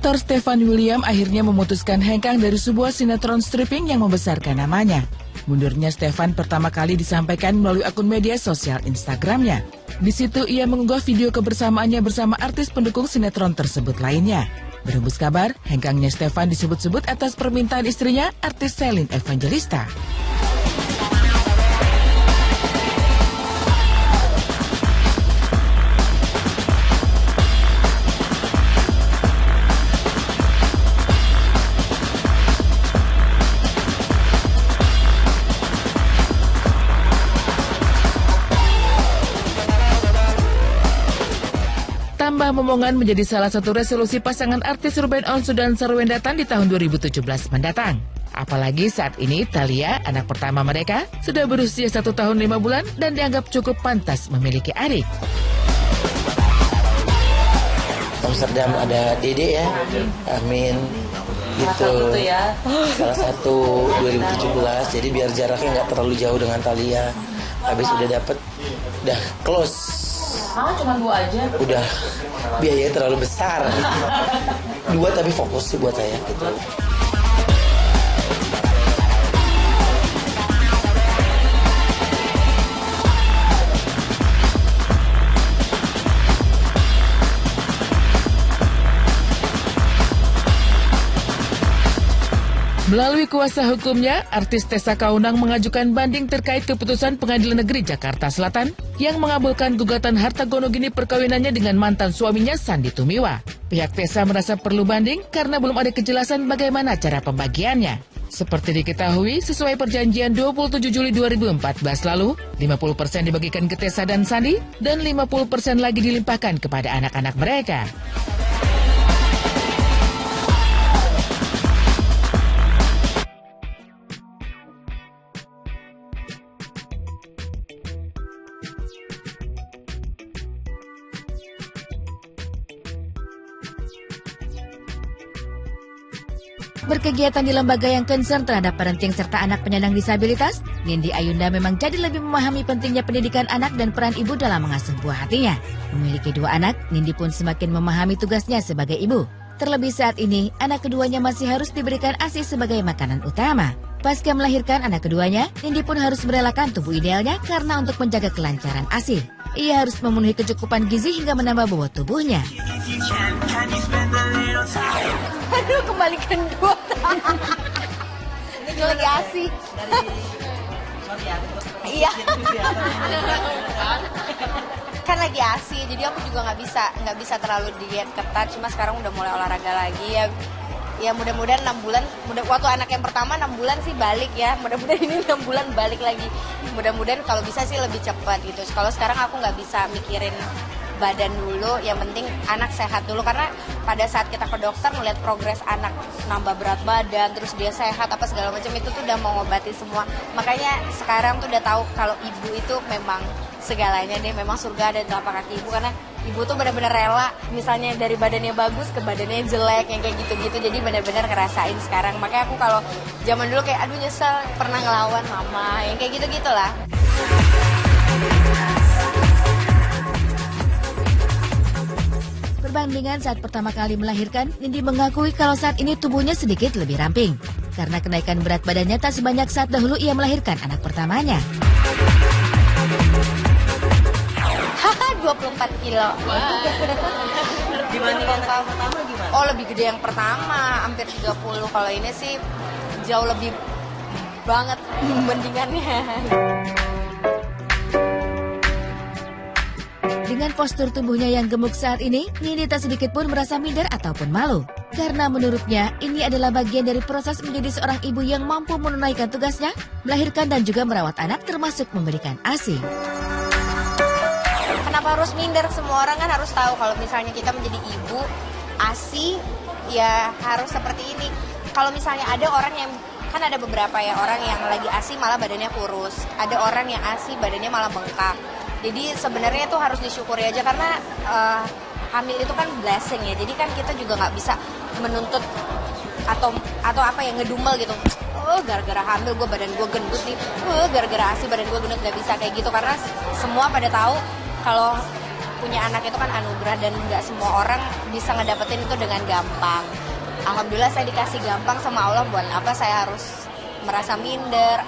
Aktor Stefan William akhirnya memutuskan hengkang dari sebuah sinetron stripping yang membesarkan namanya. Mundurnya Stefan pertama kali disampaikan melalui akun media sosial Instagramnya. Di situ ia mengunggah video kebersamaannya bersama artis pendukung sinetron tersebut lainnya. Berhembus kabar, hengkangnya Stefan disebut-sebut atas permintaan istrinya, artis Selin Evangelista. Tambah momongan menjadi salah satu resolusi pasangan artis Ruben Onsu dan Sarwendatan di tahun 2017 mendatang. Apalagi saat ini Thalia, anak pertama mereka, sudah berusia 1 tahun 5 bulan dan dianggap cukup pantas memiliki adik. Amsterdam ada Dede ya, Amin gitu. Salah satu 2017, jadi biar jaraknya nggak terlalu jauh dengan Thalia. Habis udah dapet, udah close. Cuma 2 aja. Udah biayanya terlalu besar. 2 tapi fokus sih buat saya gitu. Melalui kuasa hukumnya, artis Tessa Kaunang mengajukan banding terkait keputusan Pengadilan Negeri Jakarta Selatan yang mengabulkan gugatan harta gono gini perkawinannya dengan mantan suaminya Sandy Tumiwa. Pihak Tessa merasa perlu banding karena belum ada kejelasan bagaimana cara pembagiannya. Seperti diketahui, sesuai perjanjian 27 Juli 2014 lalu, 50% dibagikan ke Tessa dan Sandy dan 50% lagi dilimpahkan kepada anak-anak mereka. Berkegiatan di lembaga yang concern terhadap parenting serta anak penyandang disabilitas, Nindi Ayunda memang jadi lebih memahami pentingnya pendidikan anak dan peran ibu dalam mengasuh buah hatinya. Memiliki 2 anak, Nindi pun semakin memahami tugasnya sebagai ibu. Terlebih saat ini, anak keduanya masih harus diberikan ASI sebagai makanan utama. Pasca melahirkan anak keduanya, Nindi pun harus merelakan tubuh idealnya karena untuk menjaga kelancaran ASI. Ia harus memenuhi kecukupan gizi hingga menambah bobot tubuhnya. Aduh, kembali gendut. Ini lagi ASI. Iya. Kan lagi ASI, jadi aku juga nggak bisa terlalu diet ketat. Cuma sekarang udah mulai olahraga lagi ya mudah-mudahan 6 bulan. Waktu anak yang pertama 6 bulan sih balik ya. Mudah-mudahan ini 6 bulan balik lagi. Mudah-mudahan kalau bisa sih lebih cepat gitu. Kalau sekarang aku nggak bisa mikirin badan dulu, yang penting anak sehat dulu, karena pada saat kita ke dokter melihat progres anak nambah berat badan, terus dia sehat apa segala macam, itu tuh udah mengobati semua. Makanya sekarang tuh udah tahu kalau ibu itu memang segalanya deh, memang surga ada di telapak kaki ibu, karena ibu tuh benar-benar rela, misalnya dari badannya bagus ke badannya jelek, yang kayak gitu-gitu, jadi benar-benar ngerasain sekarang. Makanya aku kalau zaman dulu kayak aduh nyesel pernah ngelawan mama, yang kayak gitu-gitulah. Perbandingan saat pertama kali melahirkan, Nindi mengakui kalau saat ini tubuhnya sedikit lebih ramping. Karena kenaikan berat badannya tak sebanyak saat dahulu ia melahirkan anak pertamanya. 24 kilo. Dibandingkan tahun pertama gimana? Oh, lebih gede yang pertama, hampir 30. Kalau ini sih jauh lebih banget bandingannya. Dengan postur tubuhnya yang gemuk saat ini, Nindi tak sedikit pun merasa minder ataupun malu. Karena menurutnya, ini adalah bagian dari proses menjadi seorang ibu yang mampu menunaikan tugasnya, melahirkan dan juga merawat anak termasuk memberikan ASI. Kenapa harus minder? Semua orang kan harus tahu kalau misalnya kita menjadi ibu, ASI ya harus seperti ini. Kalau misalnya ada orang yang, kan ada beberapa ya orang yang lagi ASI malah badannya kurus. Ada orang yang ASI badannya malah bengkak. Jadi sebenarnya itu harus disyukuri aja, karena hamil itu kan blessing ya. Jadi kan kita juga nggak bisa menuntut atau apa yang ngedumel gitu. Oh, gara-gara hamil badan gue gendut nih. Oh, gara-gara ASI badan gue gendut, nggak bisa kayak gitu, karena semua pada tahu kalau punya anak itu kan anugerah dan nggak semua orang bisa ngedapetin itu dengan gampang. Alhamdulillah saya dikasih gampang sama Allah, buat apa saya harus merasa minder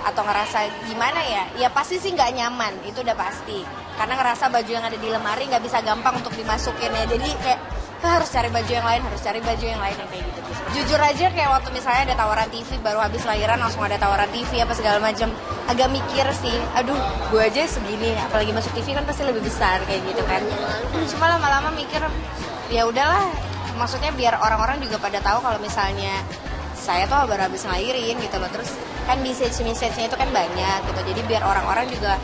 atau ngerasa gimana ya? Ya pasti sih nggak nyaman, itu udah pasti. Karena ngerasa baju yang ada di lemari nggak bisa gampang untuk dimasukin ya. Jadi kayak harus cari baju yang lain, yang kayak gitu. Jujur aja kayak waktu misalnya ada tawaran TV, baru habis lahiran langsung ada tawaran TV apa segala macam, agak mikir sih, aduh gue aja segini, apalagi masuk TV kan pasti lebih besar kayak gitu kan. Cuma lama-lama mikir ya udahlah, maksudnya biar orang-orang juga pada tahu kalau misalnya saya tuh baru habis ngelahirin gitu loh. Terus kan message-nya itu kan banyak gitu, jadi biar orang-orang juga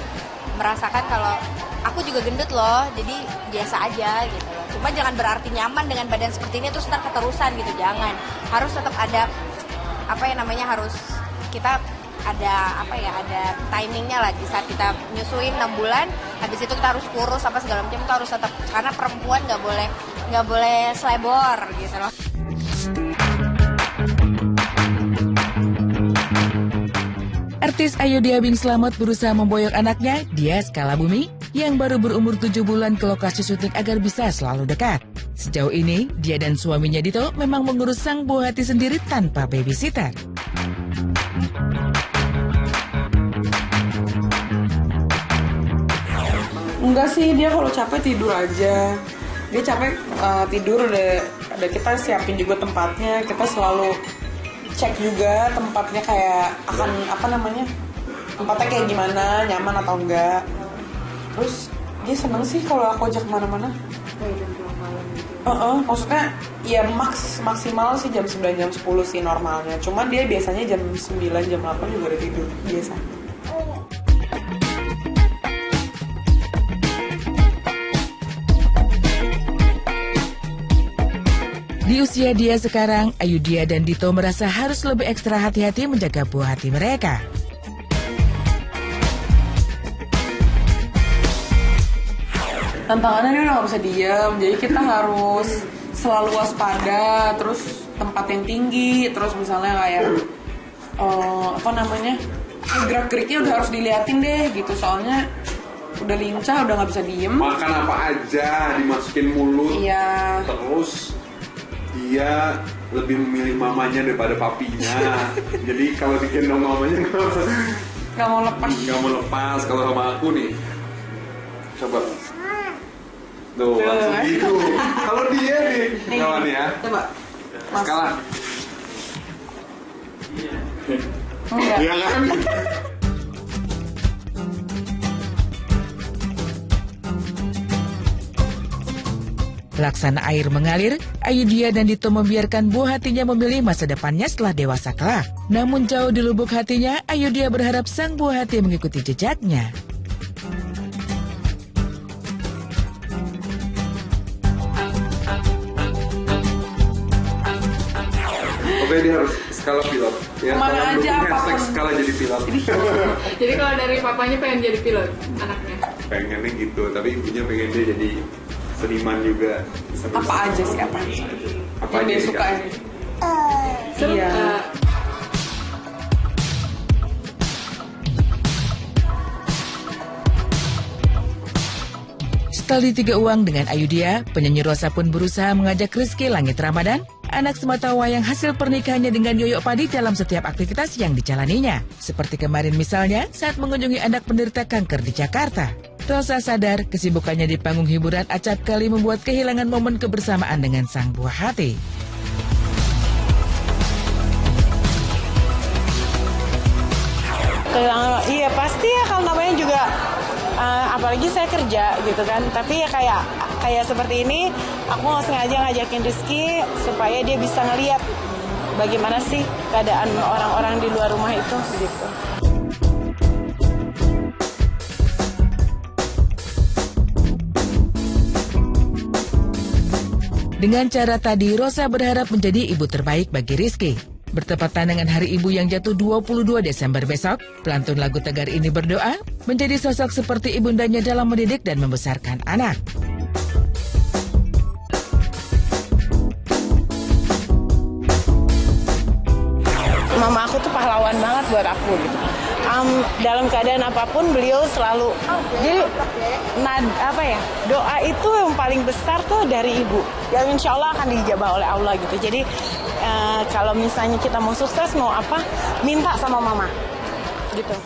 merasakan kalau aku juga gendut loh, jadi biasa aja gitu loh. Cuma jangan berarti nyaman dengan badan seperti ini terus ntar keterusan gitu, jangan. Harus tetap ada harus kita ada ada timingnya lah. Di saat kita nyusuin 6 bulan, habis itu kita harus kurus apa segala macam, itu harus tetap, karena perempuan nggak boleh selebor gitu loh. Artis Ayu Dia Bing Slamet berusaha memboyong anaknya, Dia Skalabumi, yang baru berumur 7 bulan ke lokasi syuting agar bisa selalu dekat. Sejauh ini, dia dan suaminya Dito memang mengurus sang buah hati sendiri tanpa babysitter. Enggak sih, dia kalau capek tidur aja. Dia capek tidur, udah kita siapin juga tempatnya, kita selalu cek juga tempatnya kayak tempatnya kayak gimana, nyaman atau enggak. Terus dia seneng sih kalau aku ajak kemana-mana. Maksudnya ya maksimal sih jam 9 jam 10 sih normalnya. Cuman dia biasanya jam 9 jam 8 juga udah tidur biasanya. Di usia dia sekarang, Ayu Dia dan Dito merasa harus lebih ekstra hati-hati menjaga buah hati mereka. Tantangannya dia udah gak bisa diam, jadi kita harus selalu waspada, terus tempat yang tinggi, terus misalnya kayak gerak-geriknya udah harus diliatin deh gitu, soalnya udah lincah, udah gak bisa diem. Makan apa aja dimasukin mulut. Iya. Terus dia lebih memilih mamanya daripada papinya. Jadi kalau digendong mamanya nggak mau lepas. Kalau sama aku nih, coba tuh langsung gitu. Kalau dia nih kawan ya, coba kalah. Iya kan? Laksana air mengalir, Ayu Dia dan Dito membiarkan buah hatinya memilih masa depannya setelah dewasa kelak. Namun jauh di lubuk hatinya, Ayu Dia berharap sang buah hati mengikuti jejaknya. Oke, dia harus skala pilot. Ya, kemana aja apapun. Skala jadi pilot. Jadi kalau dari papanya pengen jadi pilot anaknya? Pengennya gitu, tapi ibunya pengen dia jadi seniman juga. Apa aja sih, apa yang dia suka ini? Iya. Setelah ditiga uang dengan Ayu Dia, penyanyi Rosa pun berusaha mengajak Rizky Langit Ramadan, anak sematawayang hasil pernikahannya dengan Yoyo Padi dalam setiap aktivitas yang dijalaninya. Seperti kemarin misalnya saat mengunjungi anak penderita kanker di Jakarta. Rosa sadar kesibukannya di panggung hiburan acap kali membuat kehilangan momen kebersamaan dengan sang buah hati. Iya pasti ya, kalau namanya juga apalagi saya kerja gitu kan. Tapi ya kayak seperti ini, aku nggak sengaja ngajakin Rizky supaya dia bisa ngeliat bagaimana sih keadaan orang-orang di luar rumah itu gitu. Dengan cara tadi, Rosa berharap menjadi ibu terbaik bagi Rizky. Bertepatan dengan Hari Ibu yang jatuh 22 Desember besok, pelantun lagu Tegar ini berdoa menjadi sosok seperti ibundanya dalam mendidik dan membesarkan anak. Mama aku tuh pahlawan pahlawan banget buat aku gitu. Dalam keadaan apapun beliau selalu, jadi doa itu yang paling besar tuh dari ibu, yang insya Allah akan dijabah oleh Allah gitu. Jadi kalau misalnya kita mau sukses mau apa, minta sama mama gitu.